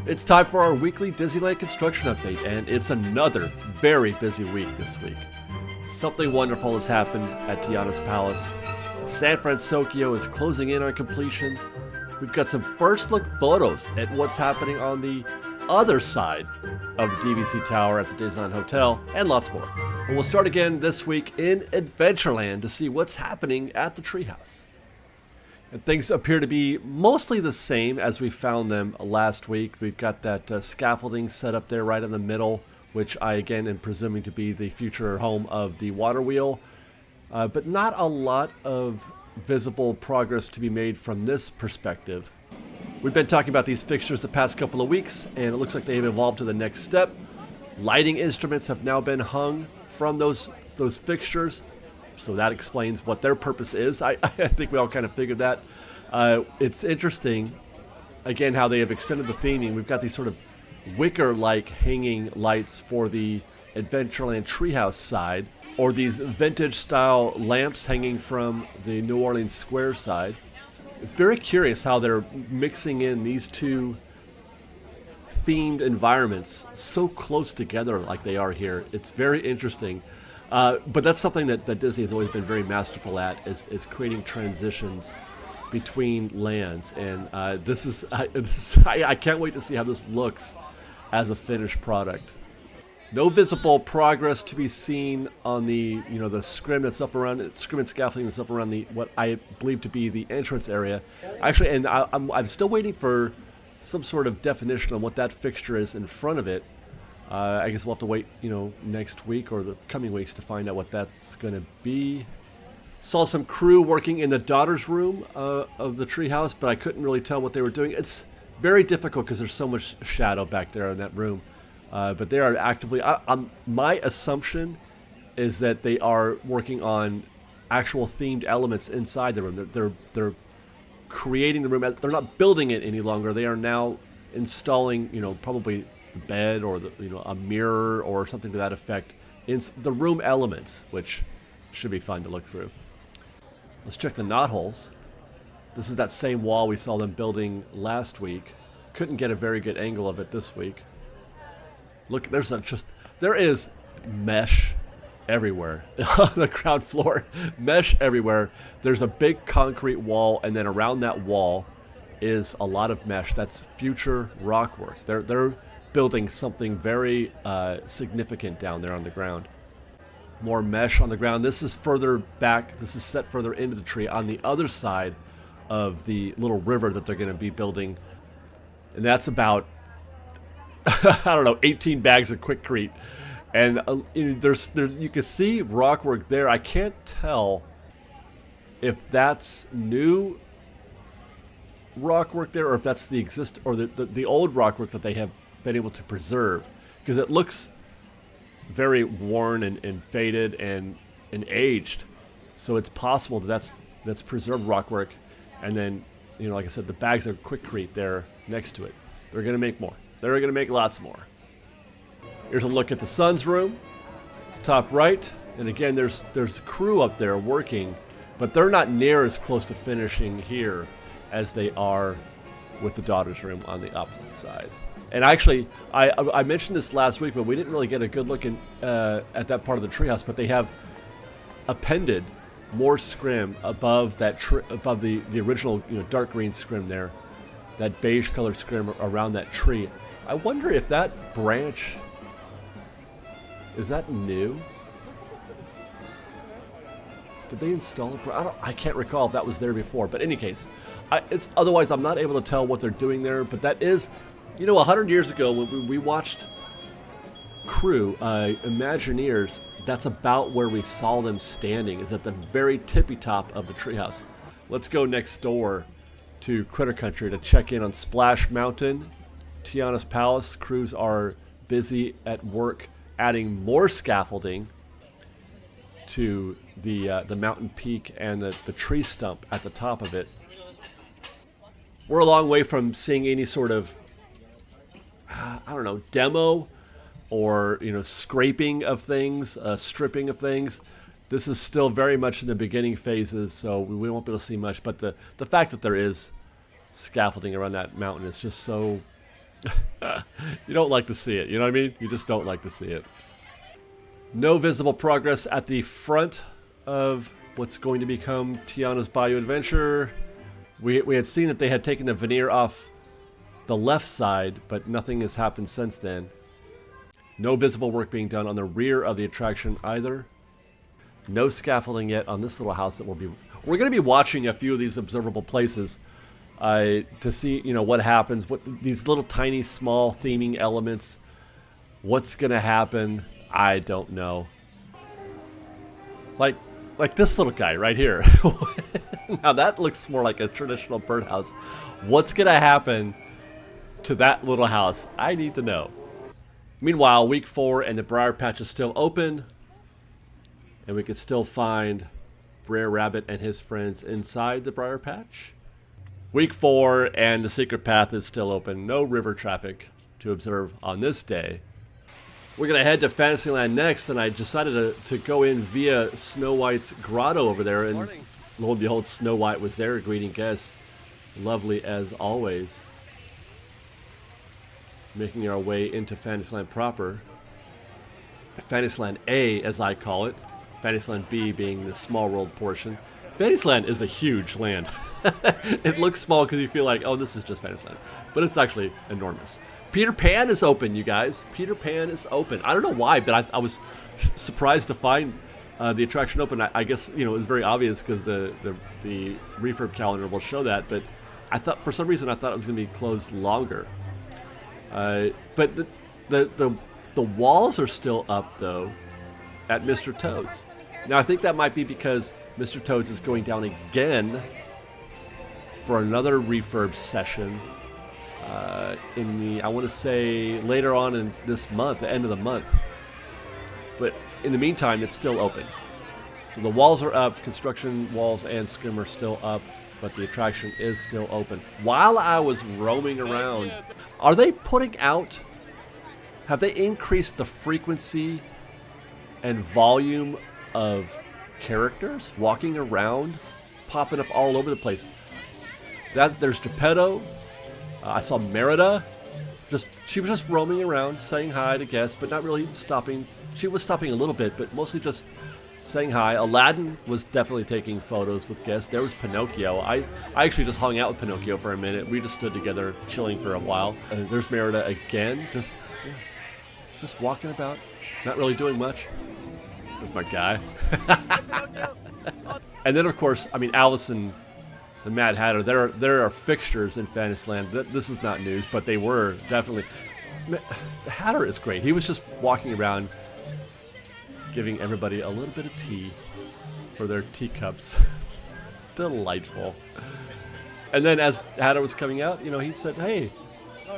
It's time for our weekly Disneyland construction update, and it's another very busy week this week. Something wonderful has happened at Tianas Palace. San Fransokyo is closing in on completion. We've got some first look photos at what's happening on the other side of the DVC Tower at the Disneyland Hotel, and lots more. But we'll start again this week in Adventureland to see what's happening at the Treehouse. And things appear to be mostly the same as we found them last week. We've got that scaffolding set up there right in the middle, which I again am presuming to be the future home of the water wheel. But not a lot of visible progress to be made from this perspective. We've been talking about these fixtures the past couple of weeks, and it looks like they've evolved to the next step. Lighting instruments have now been hung from those fixtures. So that explains what their purpose is. I think we all kind of figured that. It's interesting, again, how they have extended the theming. We've got these sort of wicker-like hanging lights for the Adventureland Treehouse side, or these vintage-style lamps hanging from the New Orleans Square side. It's very curious how they're mixing in these two themed environments so close together like they are here. It's very interesting. But that's something that Disney has always been very masterful at, is creating transitions between lands. And I can't wait to see how this looks as a finished product. No visible progress to be seen on the scrim that's up around scrim and scaffolding that's up around what I believe to be the entrance area. Actually, and I'm still waiting for some sort of definition on what that fixture is in front of it. I guess we'll have to wait, next week or the coming weeks to find out what that's going to be. Saw some crew working in the daughter's room of the treehouse, but I couldn't really tell what they were doing. It's very difficult because there's so much shadow back there in that room. But they are actively. My assumption is that they are working on actual themed elements inside the room. They're creating the room. They're not building it any longer. They are now installing, probably the bed or a mirror or something to that effect in the room elements, which should be fun to look through. Let's check the knotholes. This is that same wall we saw them building last week. Couldn't get a very good angle of it this week. Look, there is mesh everywhere on the ground floor. Mesh everywhere. There's a big concrete wall, and then around that wall is a lot of mesh. That's future rock work. They're building something very significant down there on the ground. More mesh on the ground. This is further back. This is set further into the tree on the other side of the little river that they're going to be building. And that's about 18 bags of Quikrete. And there's you can see rock work there. I can't tell if that's new rock work there or if that's the old rock work that they have been able to preserve, because it looks very worn and faded and aged. So it's possible that's preserved rock work. And then, like I said, the bags of Quikrete there next to it. They're going to make more. They're going to make lots more. Here's a look at the Sun's room, top right. And again, there's a crew up there working, but they're not near as close to finishing here as they are with the daughter's room on the opposite side. And actually, I mentioned this last week, but we didn't really get a good look at that part of the treehouse. But they have appended more scrim above that above the original dark green scrim there, that beige colored scrim around that tree. I wonder if that branch is that new. Did they install it? I can't recall if that was there before. But in any case, otherwise I'm not able to tell what they're doing there. But that is, 100 years ago when we watched crew, Imagineers, that's about where we saw them standing, is at the very tippy top of the treehouse. Let's go next door to Critter Country to check in on Splash Mountain. Tianas Palace crews are busy at work adding more scaffolding to the mountain peak and the tree stump at the top of it. We're a long way from seeing any sort of demo or scraping of things, stripping of things. This is still very much in the beginning phases, so we won't be able to see much. But the fact that there is scaffolding around that mountain is just so You don't like to see it, you know what I mean? You just don't like to see it. No visible progress at the front of what's going to become Tianas Bayou Adventure. We had seen that they had taken the veneer off the left side, but nothing has happened since then. No visible work being done on the rear of the attraction either. No scaffolding yet on this little house that we're going to be watching a few of these observable places to see, you know, what happens, what these little tiny small theming elements, what's going to happen. I don't know. Like this little guy right here. Now that looks more like a traditional birdhouse. What's going to happen to that little house? I need to know. Meanwhile, week 4 and the Briar Patch is still open. And we can still find Brer Rabbit and his friends inside the Briar Patch. Week 4 and the secret path is still open. No river traffic to observe on this day. We're going to head to Fantasyland next, and I decided to go in via Snow White's grotto over there. And lo and behold, Snow White was there greeting guests. Lovely as always. Making our way into Fantasyland proper. Fantasyland A, as I call it. Fantasyland B being the small world portion. Fantasyland is a huge land. It looks small because you feel like, oh, this is just Fantasyland. But it's actually enormous. Peter Pan is open, you guys. Peter Pan is open. I don't know why, but I was surprised to find the attraction open. I guess, you know, it was very obvious because the refurb calendar will show that. But I thought, for some reason, I thought it was going to be closed longer. But the walls are still up, though, at Mr. Toad's. Now, I think that might be because Mr. Toad's is going down again for another refurb session in the, I want to say, later on in this month, the end of the month. But in the meantime, it's still open. So the walls are up, construction walls and scrim are still up, but the attraction is still open. While I was roaming around, are they putting out, have they increased the frequency and volume of characters walking around, popping up all over the place? There's Geppetto. I saw Merida. She was just roaming around, saying hi to guests, but not really stopping. She was stopping a little bit, but mostly just saying hi. Aladdin was definitely taking photos with guests. There was Pinocchio. I actually just hung out with Pinocchio for a minute. We just stood together, chilling for a while. There's Merida again, just walking about, not really doing much. There's my guy. And then, of course, I mean, Alice and the Mad Hatter, there are fixtures in Fantasyland. This is not news, but they were definitely. The Hatter is great. He was just walking around giving everybody a little bit of tea for their teacups. Delightful. And then as Hatter was coming out, you know, he said, hey,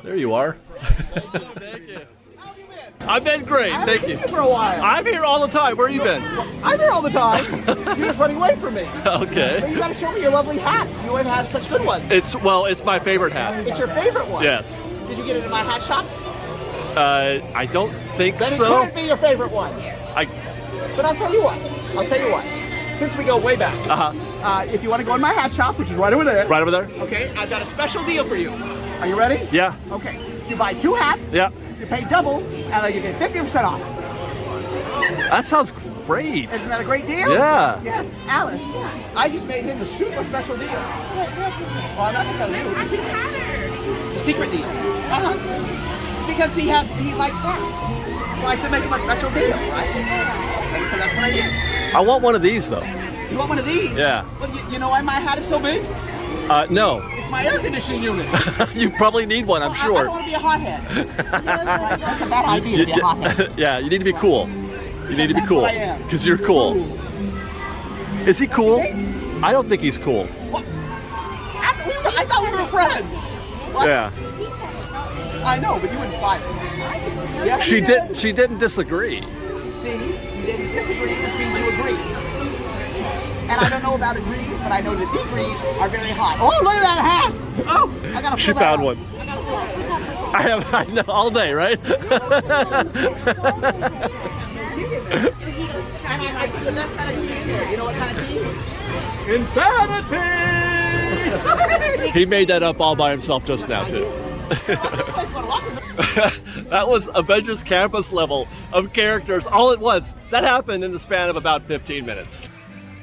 there you are. Thank you. I've been great, I thank haven't you. seen you for a while. I'm here all the time. Where have you been? I'm here all the time. You're just running away from me. But Okay. you gotta show me your lovely hats. You always have such good ones. It's my favorite hat. It's your favorite one. Yes. Did you get it in my hat shop? I don't think Then it so. couldn't be your favorite one. But I'll tell you what. Since we go way back, if you want to go in my hat shop, which is right over there. Right over there? Okay, I've got a special deal for you. Are you ready? Yeah. Okay. You buy 2 hats. Yeah. You pay double, and you get 50% off. That sounds great. Isn't that a great deal? Yeah. Yes, Alice. I just made him a super special deal. Well, I'm not gonna tell you. It's a secret. It's a secret deal. Because he likes hats. So I can make him a special deal, right? Okay, so that's what I did. I want one of these though. You want one of these? Yeah. Well, you know why my hat is so big? No. It's my air conditioning unit. You probably need one, I'm I sure. don't want to be a hothead. That's a bad idea to be a hothead. Yeah, you need to be cool. You need to be cool. That's what I am. Because you're cool. Is he cool? I don't think he's cool. What? I thought we were friends. What? Yeah. I know, but you wouldn't buy it. Yes, She you did. She didn't disagree. See, you didn't disagree, which means you agree. And I don't know about degrees, but I know the degrees are very high. Oh, look at that hat! Oh, I gotta. She found one. I know all day, right? And I see the best kind of tea in there. You know what kind of tea? Insanity! He made that up all by himself just now, too. That was Avengers Campus level of characters all at once. That happened in the span of about 15 minutes.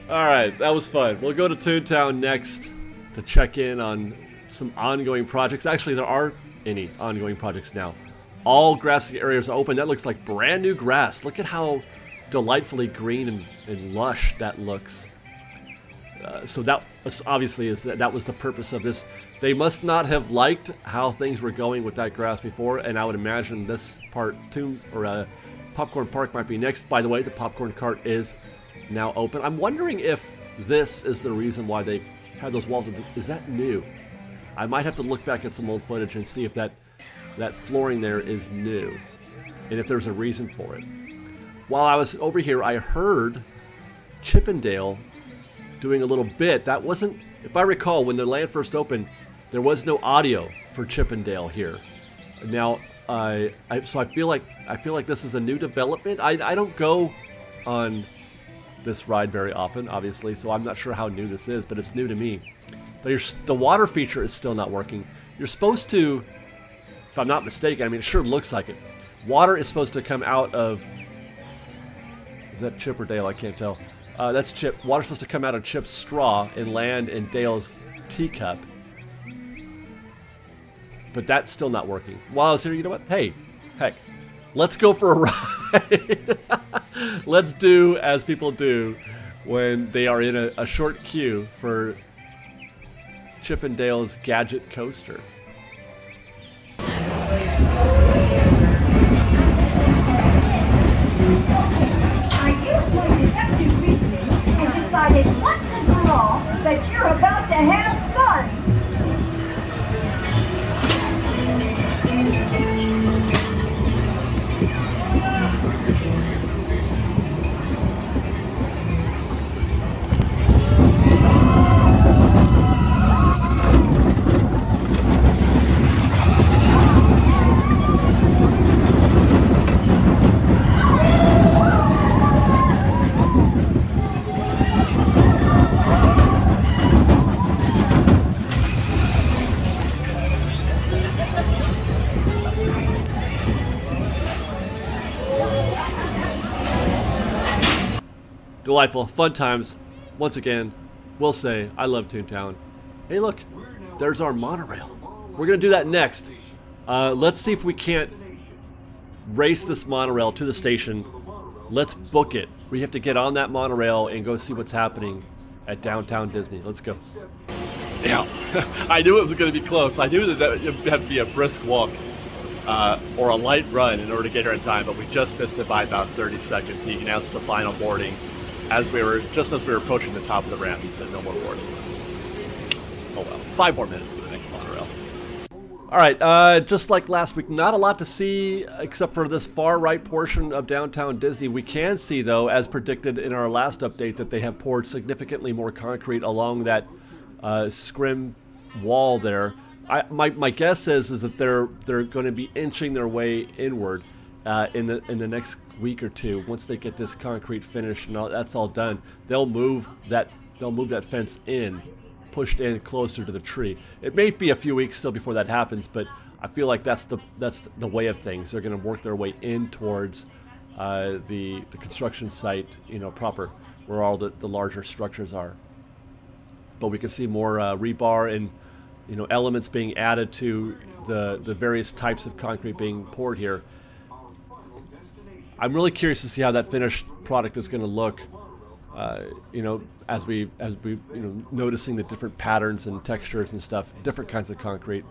All right, that was fun. We'll go to Toontown next to check in on some ongoing projects. Actually, there aren't any ongoing projects now. All grassy areas are open. That looks like brand new grass. Look at how delightfully green and lush that looks. So that was obviously that was the purpose of this. They must not have liked how things were going with that grass before, and I would imagine this part too, or Popcorn Park might be next. By the way, the popcorn cart is now open. I'm wondering if this is the reason why they had those walls. Is that new? I might have to look back at some old footage and see if that flooring there is new, and if there's a reason for it. While I was over here, I heard Chippendale doing a little bit. That wasn't, if I recall, when the land first opened, there was no audio for Chippendale here. Now, so I feel like this is a new development. I don't go on this ride very often, obviously, so I'm not sure how new this is, but it's new to me. The water feature is still not working. You're supposed to, if I'm not mistaken, I mean, it sure looks like it. Water is supposed to come out of, is that Chip or Dale? I can't tell. That's Chip. Water's supposed to come out of Chip's straw and land in Dale's teacup. But that's still not working. While I was here, you know what? Hey, heck, let's go for a ride. Let's do as people do when they are in a short queue for Chip and Dale's Gadget Coaster. Decided once and for all that you're about to have fun. Delightful, fun times. Once again, we'll say, I love Toontown. Hey look, there's our monorail. We're gonna do that next. Let's see if we can't race this monorail to the station. Let's book it. We have to get on that monorail and go see what's happening at downtown Disney. Let's go. Yeah, I knew it was gonna be close. I knew that it had to be a brisk walk or a light run in order to get here in time, but we just missed it by about 30 seconds. He announced the final boarding as we were approaching the top of the ramp. He said no more boarding. Oh well, 5 more minutes for the next monorail. All right, just like last week, not a lot to see except for this far right portion of downtown Disney. We can see, though, as predicted in our last update, that they have poured significantly more concrete along that scrim wall there. My guess is that they're going to be inching their way inward in the next week or two. Once they get this concrete finished and that's all done, they'll move that fence in, pushed in closer to the tree. It may be a few weeks still before that happens, but I feel like that's the way of things. They're going to work their way in towards the construction site, proper, where all the larger structures are. But we can see more rebar and elements being added to the various types of concrete being poured here. I'm really curious to see how that finished product is going to look. As we noticing the different patterns and textures and stuff, different kinds of concrete.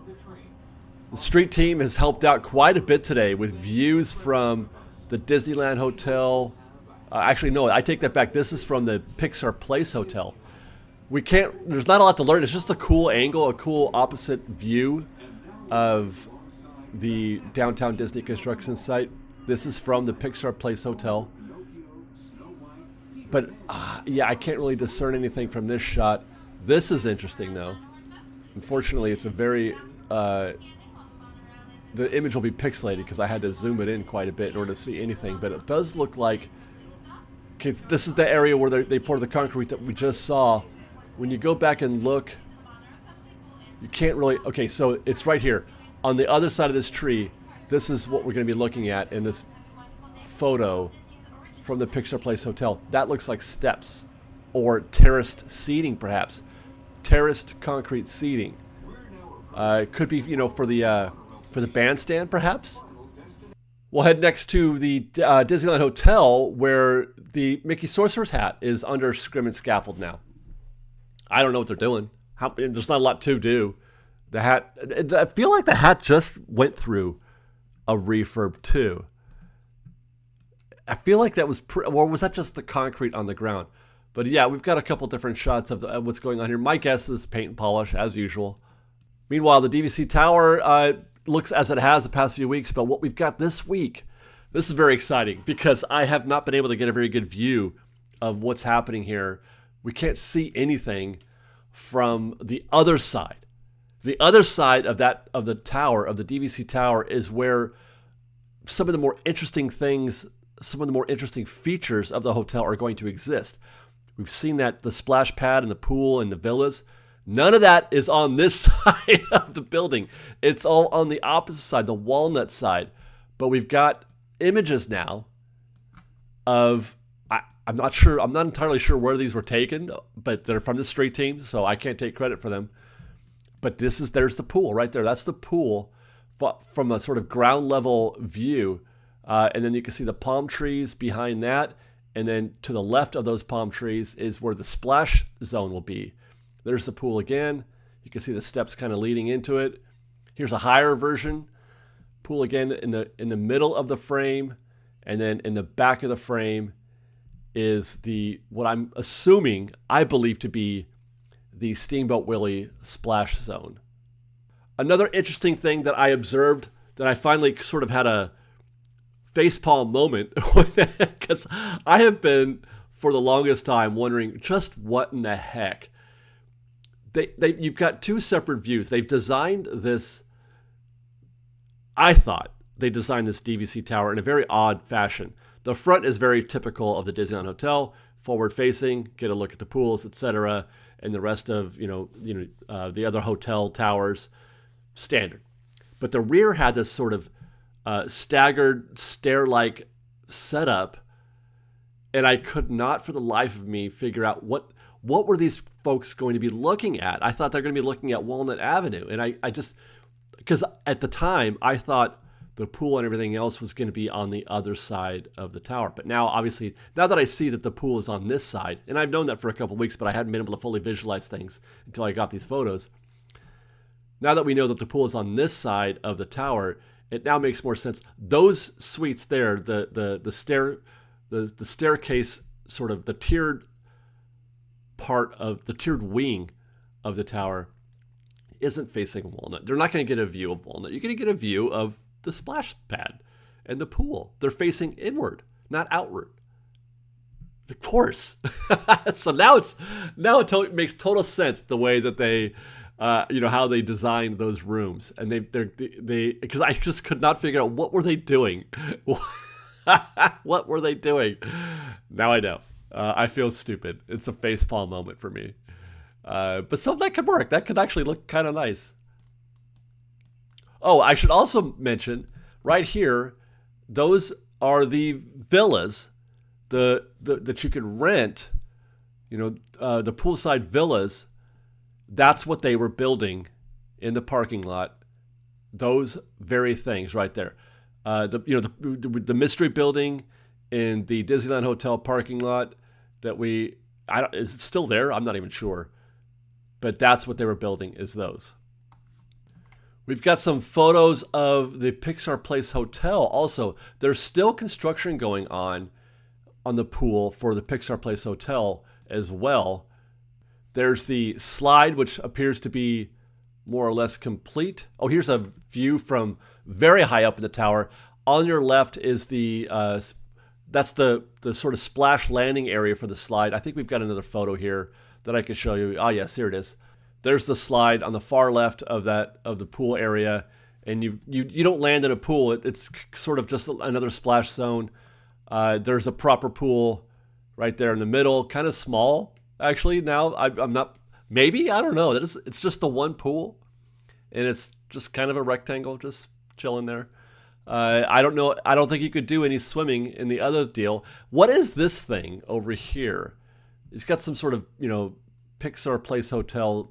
The street team has helped out quite a bit today with views from the Disneyland Hotel. Actually, no, I take that back. This is from the Pixar Place Hotel. There's not a lot to learn. It's just a cool angle, a cool opposite view of the downtown Disney construction site. This is from the Pixar Place Hotel. But, yeah, I can't really discern anything from this shot. This is interesting, though. Unfortunately, it's a very... the image will be pixelated because I had to zoom it in quite a bit in order to see anything. But it does look like... Okay, this is the area where they poured the concrete that we just saw. When you go back and look, you can't really... Okay, so it's right here. On the other side of this tree, this is what we're going to be looking at in this photo from the Pixar Place Hotel. That looks like steps or terraced seating, perhaps. Terraced concrete seating. It could be, for the bandstand, perhaps. We'll head next to the Disneyland Hotel, where the Mickey Sorcerer's hat is under scrim and scaffold now. I don't know what they're doing. There's not a lot to do. The hat, I feel like the hat just went through a refurb too. I feel like that was, or was that just the concrete on the ground? But yeah, we've got a couple different shots of what's going on here. My guess is paint and polish, as usual. Meanwhile, the DVC Tower looks as it has the past few weeks, but what we've got this week, this is very exciting because I have not been able to get a very good view of what's happening here. We can't see anything from the other side. The other side of the tower, of the DVC Tower, is where some of the more interesting things, some of the more interesting features of the hotel are going to exist. We've seen that the splash pad and the pool and the villas. None of that is on this side of the building. It's all on the opposite side, the walnut side. But we've got images now of, I'm not entirely sure where these were taken, but they're from the street team, so I can't take credit for them. But there's the pool right there. That's the pool from a sort of ground level view. And then you can see the palm trees behind that. And then to the left of those palm trees is where the splash zone will be. There's the pool again. You can see the steps kind of leading into it. Here's a higher version. Pool again in the middle of the frame. And then in the back of the frame is what I'm assuming, I believe to be the Steamboat Willie splash zone. Another interesting thing that I observed, that I finally sort of had a facepalm moment, because I have been for the longest time wondering just what in the heck. You've got two separate views. They've designed this, I thought they designed this DVC tower in a very odd fashion. The front is very typical of the Disneyland Hotel, forward facing, get a look at the pools, etc., and the rest of the other hotel towers, standard. But the rear had this sort of staggered stair-like setup, and I could not for the life of me figure out what were these folks going to be looking at. I thought they're going to be looking at Walnut Avenue, and I just, because at the time I thought the pool and everything else was going to be on the other side of the tower. But now, obviously, now that I see that the pool is on this side, and I've known that for a couple of weeks, but I hadn't been able to fully visualize things until I got these photos. Now that we know that the pool is on this side of the tower, it now makes more sense. Those suites there, the staircase, sort of the tiered part of the tiered wing of the tower, isn't facing Walnut. They're not going to get a view of Walnut. You're going to get a view of the splash pad and the pool. They're facing inward, not outward. Of course. So now it makes total sense the way that they, how they designed those rooms. And they because I just could not figure out what were they doing. What were they doing? Now I know. I feel stupid. It's a facepalm moment for me. But so that could work. That could actually look kind of nice. Oh, I should also mention, right here, those are the villas that you can rent, the poolside villas. That's what they were building in the parking lot. Those very things right there. The mystery building in the Disneyland Hotel parking lot is it still there? I'm not even sure. But that's what they were building, is those. We've got some photos of the Pixar Place Hotel. Also, there's still construction going on the pool for the Pixar Place Hotel as well. There's the slide, which appears to be more or less complete. Oh, here's a view from very high up in the tower. On your left is that's the sort of splash landing area for the slide. I think we've got another photo here that I can show you. Ah, yes, here it is. There's the slide on the far left of the pool area, and you don't land in a pool. It's sort of just another splash zone. There's a proper pool right there in the middle, kind of small actually. Now I'm not, maybe, I don't know. It's just the one pool, and it's just kind of a rectangle, just chilling there. I don't know. I don't think you could do any swimming in the other deal. What is this thing over here? It's got some sort of, Pixar Place Hotel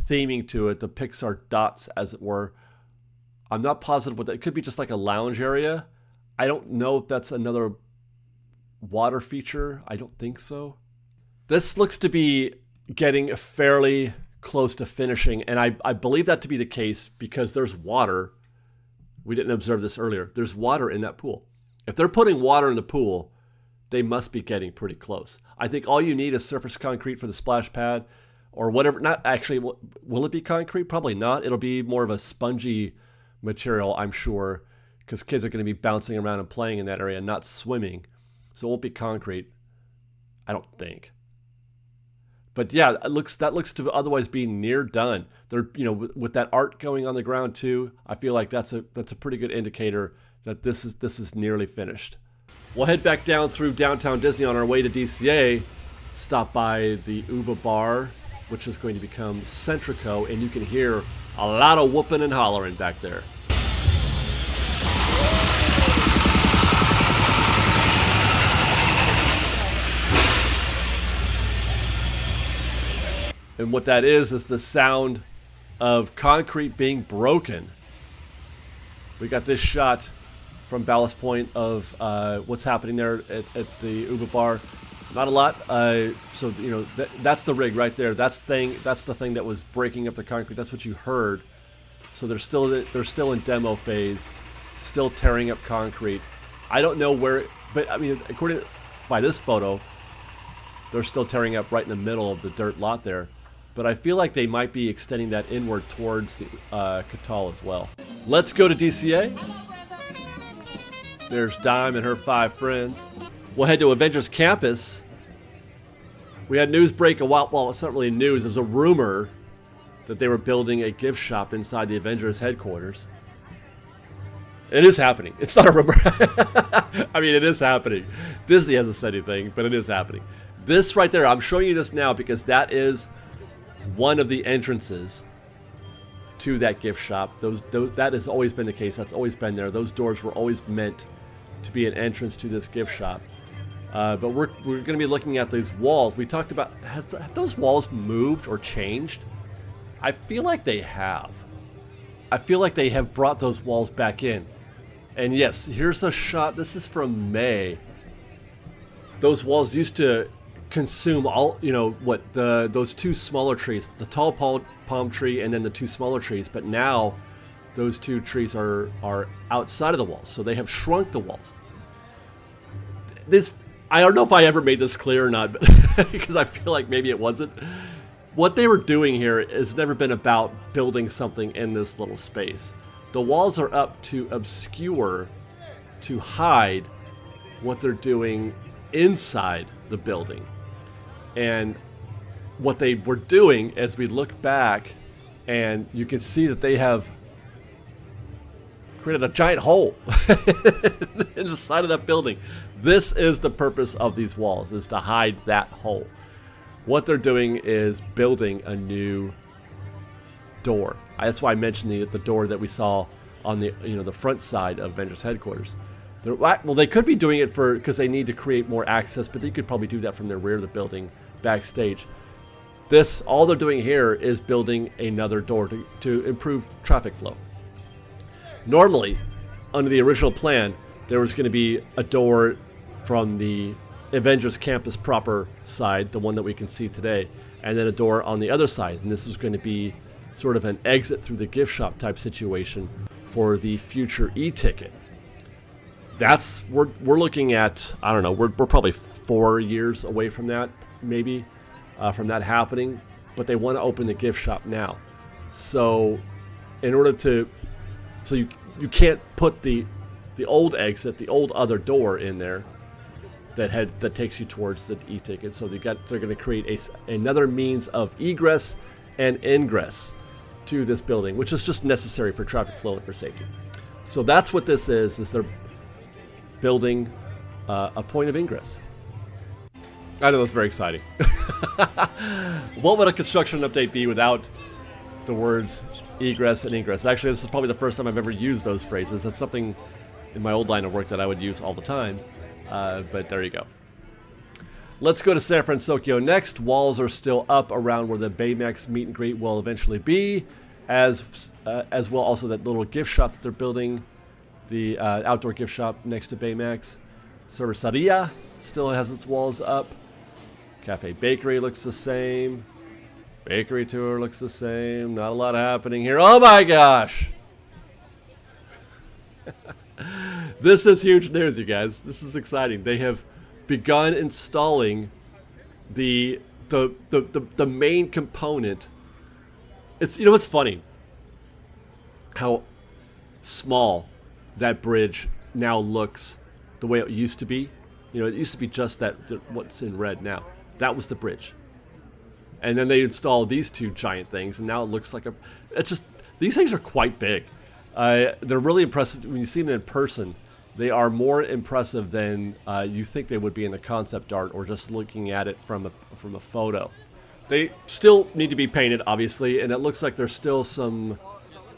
theming to it, the Pixar dots, as it were. I'm not positive what that. It could be just like a lounge area. I don't know if that's another water feature. I don't think so. This looks to be getting fairly close to finishing, and I believe that to be the case because there's water. We didn't observe this earlier. There's water in that pool. If they're putting water in the pool, they must be getting pretty close. I think all you need is surface concrete for the splash pad or whatever. Not actually, will it be concrete? Probably not. It'll be more of a spongy material, I'm sure, because kids are going to be bouncing around and playing in that area, not swimming. So it won't be concrete, I don't think. But yeah, that looks to otherwise be near done. They're, with that art going on the ground too, I feel like that's a pretty good indicator that this is nearly finished. We'll head back down through downtown Disney on our way to DCA. Stop by the Uva Bar, which is going to become Centrico, and you can hear a lot of whooping and hollering back there. And what that is the sound of concrete being broken. We got this shot from Ballast Point of what's happening there at the Uva Bar. Not a lot. So that's the rig right there. That's the thing that was breaking up the concrete. That's what you heard. So they're still in demo phase, still tearing up concrete. I don't know where, but I mean, by this photo, they're still tearing up right in the middle of the dirt lot there. But I feel like they might be extending that inward towards the Catal as well. Let's go to DCA. There's Dime and her 5 friends. We'll head to Avengers Campus. We had news break a while. Well, it's not really news. It was a rumor that they were building a gift shop inside the Avengers headquarters. It is happening. It's not a rumor. I mean, it is happening. Disney hasn't said anything, but it is happening. This right there, I'm showing you this now because that is one of the entrances to that gift shop. That has always been the case. That's always been there. Those doors were always meant to be an entrance to this gift shop. But we're going to be looking at these walls. We talked about, have those walls moved or changed? I feel like they have. I feel like they have brought those walls back in. And yes, here's a shot. This is from May. Those walls used to consume all, those 2 smaller trees, the tall palm tree and then the 2 smaller trees. But now those 2 trees are outside of the walls. So they have shrunk the walls. I don't know if I ever made this clear or not, but because I feel like maybe it wasn't. What they were doing here has never been about building something in this little space. The walls are up to obscure, to hide what they're doing inside the building. And what they were doing, as we look back, and you can see that they have created a giant hole in the side of that building. This is the purpose of these walls, is to hide that hole. What they're doing is building a new door. That's why I mentioned the door that we saw on the front side of Avengers headquarters. Well, they could be doing it because they need to create more access, but they could probably do that from the rear of the building, backstage. All they're doing here is building another door to improve traffic flow. Normally, under the original plan, there was going to be a door from the Avengers Campus proper side, the one that we can see today, and then a door on the other side. And this was going to be sort of an exit through the gift shop type situation for the future e-ticket. We're looking at, I don't know, we're probably 4 years away from that, maybe, from that happening. But they want to open the gift shop now. So in order to, you can't put the old exit, the old other door in there that takes you towards the e-ticket. So they're going to create another means of egress and ingress to this building, which is just necessary for traffic flow and for safety. So that's what this is they're building a point of ingress. I know that's very exciting. What would a construction update be without the words egress and ingress. Actually, this is probably the first time I've ever used those phrases. That's something in my old line of work that I would use all the time. But there you go. Let's go to San Fransokyo next. Walls are still up around where the Baymax meet and greet will eventually be, as well also that little gift shop that they're building, the outdoor gift shop next to Baymax. Cerveceria still has its walls up. Cafe Bakery looks the same. Bakery tour looks the same. Not a lot happening here. Oh my gosh! This is huge news, you guys. This is exciting. They have begun installing the main component. It's, you know, it's funny how small that bridge now looks the way it used to be. You know, it used to be just that what's in red now. That was the bridge. And then they installed these two giant things, and now it looks like it's just, these things are quite big. They're really impressive. When you see them in person, they are more impressive than you think they would be in the concept art or just looking at it from a photo. They still need to be painted, obviously, and it looks like there's still some,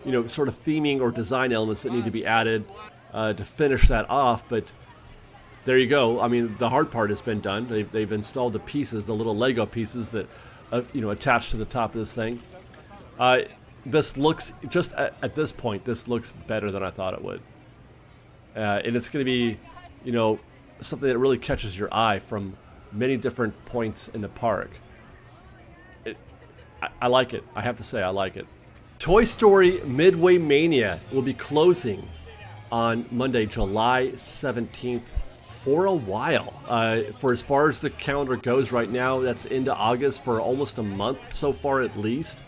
you know, sort of theming or design elements that need to be added to finish that off. But there you go. I mean, the hard part has been done. They've installed the pieces, the little Lego pieces that you know, attached to the top of this thing. This looks, just at this point, this looks better than I thought it would. And it's going to be, you know, something that really catches your eye from many different points in the park. I like it. I have to say, I like it. Toy Story Midway Mania will be closing on Monday, July 17th for a while. For as far as the calendar goes right now, that's into August for almost a month so far at least.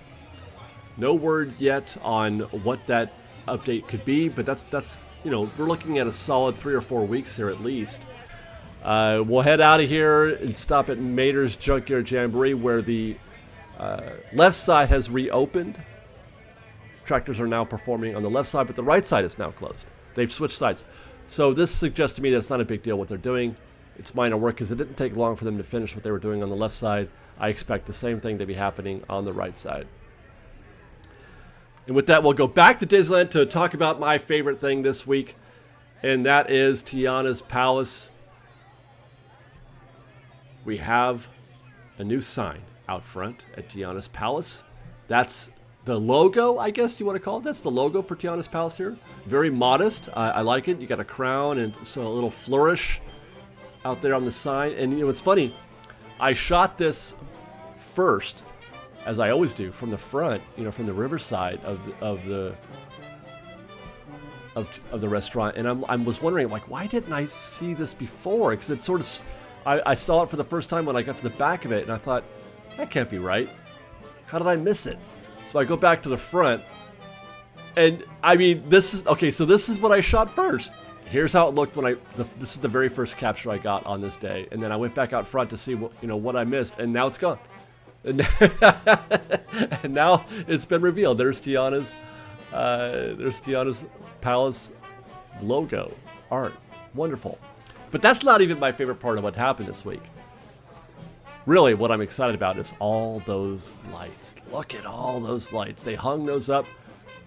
No word yet on what that update could be, but that's you know, we're looking at a solid 3 or 4 weeks here at least. We'll head out of here and stop at Mater's Junkyard Jamboree, where the left side has reopened. Tractors are now performing on the left side, but the right side is now closed. They've switched sides. So this suggests to me that it's not a big deal what they're doing. It's minor work because it didn't take long for them to finish what they were doing on the left side. I expect the same thing to be happening on the right side. And with that, we'll go back to Disneyland to talk about my favorite thing this week, and that is Tianas Palace. We have a new sign out front at Tianas Palace. That's the logo, I guess you want to call it. That's the logo for Tianas Palace here. Very modest. I like it. You got a crown and so a little flourish out there on the sign. And you know, it's funny. I shot this first, as I always do, from the front, you know, from the riverside of the restaurant. And I was wondering, like, why didn't I see this before? Because it sort of, I saw it for the first time when I got to the back of it, and I thought, that can't be right. How did I miss it? So I go back to the front, and I mean, this is, okay, so this is what I shot first. Here's how it looked when this is the very first capture I got on this day. And then I went back out front to see what, you know, what I missed, and now it's gone. And now it's been revealed. There's Tianas Palace logo art. Wonderful. But that's not even my favorite part of what happened this week. Really, what I'm excited about is all those lights. Look at all those lights. They hung those up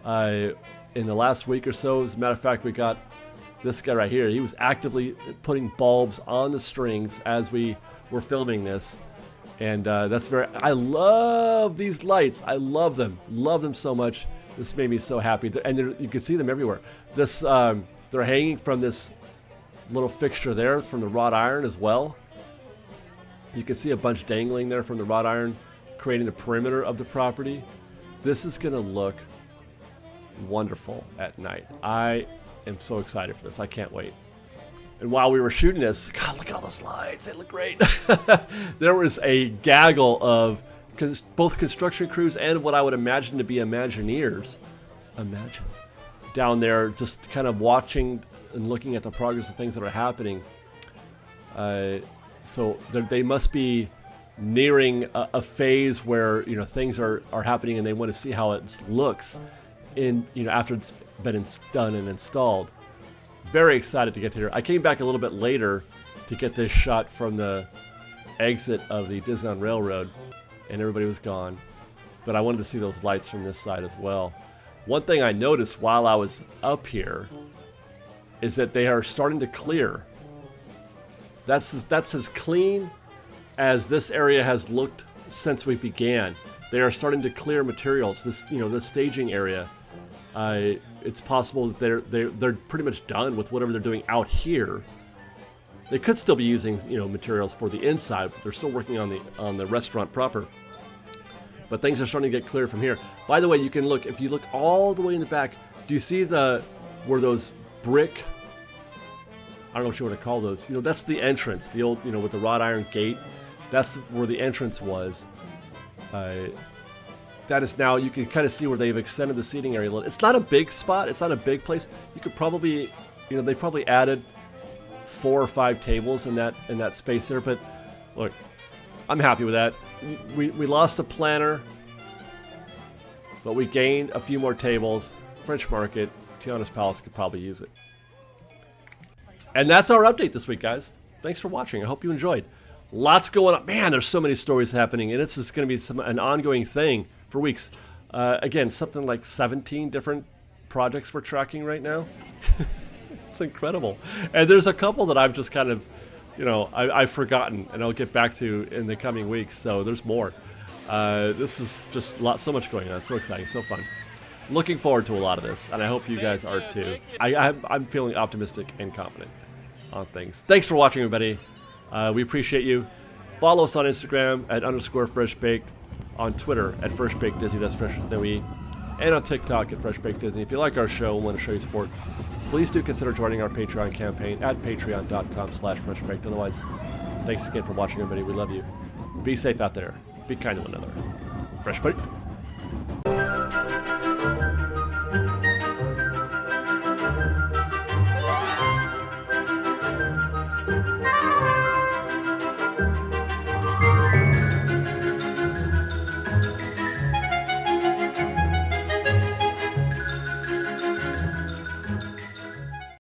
in the last week or so. As a matter of fact, we got this guy right here. He was actively putting bulbs on the strings as we were filming this. And that's I love these lights. I love them so much. This made me so happy. And you can see them everywhere. This they're hanging from this little fixture there from the wrought iron as well. You can see a bunch dangling there from the wrought iron, creating the perimeter of the property. This is going to look wonderful at night. I am so excited for this. I can't wait. And while we were shooting this, God, look at all those lights. They look great. There was a gaggle of both construction crews and what I would imagine to be Imagineers. Imagine. Down there just kind of watching and looking at the progress of things that are happening. So they must be nearing a phase where, you know, things are happening and they want to see how it looks after it's been done and installed. Very excited to get here. I came back a little bit later to get this shot from the exit of the Disneyland Railroad, and everybody was gone. But I wanted to see those lights from this side as well. One thing I noticed while I was up here is that they are starting to clear. That's as clean as this area has looked since we began. They are starting to clear materials. This staging area. It's possible that they're pretty much done with whatever they're doing out here. They could still be using materials for the inside, but they're still working on the restaurant proper. But things are starting to get clear from here. By the way, you can look, if you look all the way in the back, do you see where those brick, I don't know what you want to call those, that's the entrance, the old, with the wrought iron gate. That's where the entrance was. That is now, you can kind of see where they've extended the seating area a little. It's not a big spot, it's not a big place. You could probably, they've probably added 4 or 5 tables in that space there, but look, I'm happy with that. We lost a planner, but we gained a few more tables. French Market, Tianas Palace could probably use it. And that's our update this week, guys. Thanks for watching. I hope you enjoyed. Lots going on. Man, there's so many stories happening, and it's just going to be an ongoing thing for weeks. Again, something like 17 different projects we're tracking right now. It's incredible. And there's a couple that I've just kind of, I've forgotten, and I'll get back to in the coming weeks. So there's more. This is just so much going on. It's so exciting, so fun. Looking forward to a lot of this, and I hope you guys are too. I'm feeling optimistic and confident on things. Thanks for watching, everybody. We appreciate you. Follow us on Instagram at _freshbaked, on Twitter at freshbakedisney, that's fresh with no E, and on TikTok at freshbakedisney. If you like our show and want to show you support, please do consider joining our Patreon campaign at patreon.com/freshbaked. Otherwise, thanks again for watching, everybody. We love you. Be safe out there. Be kind to one another. Fresh Baked.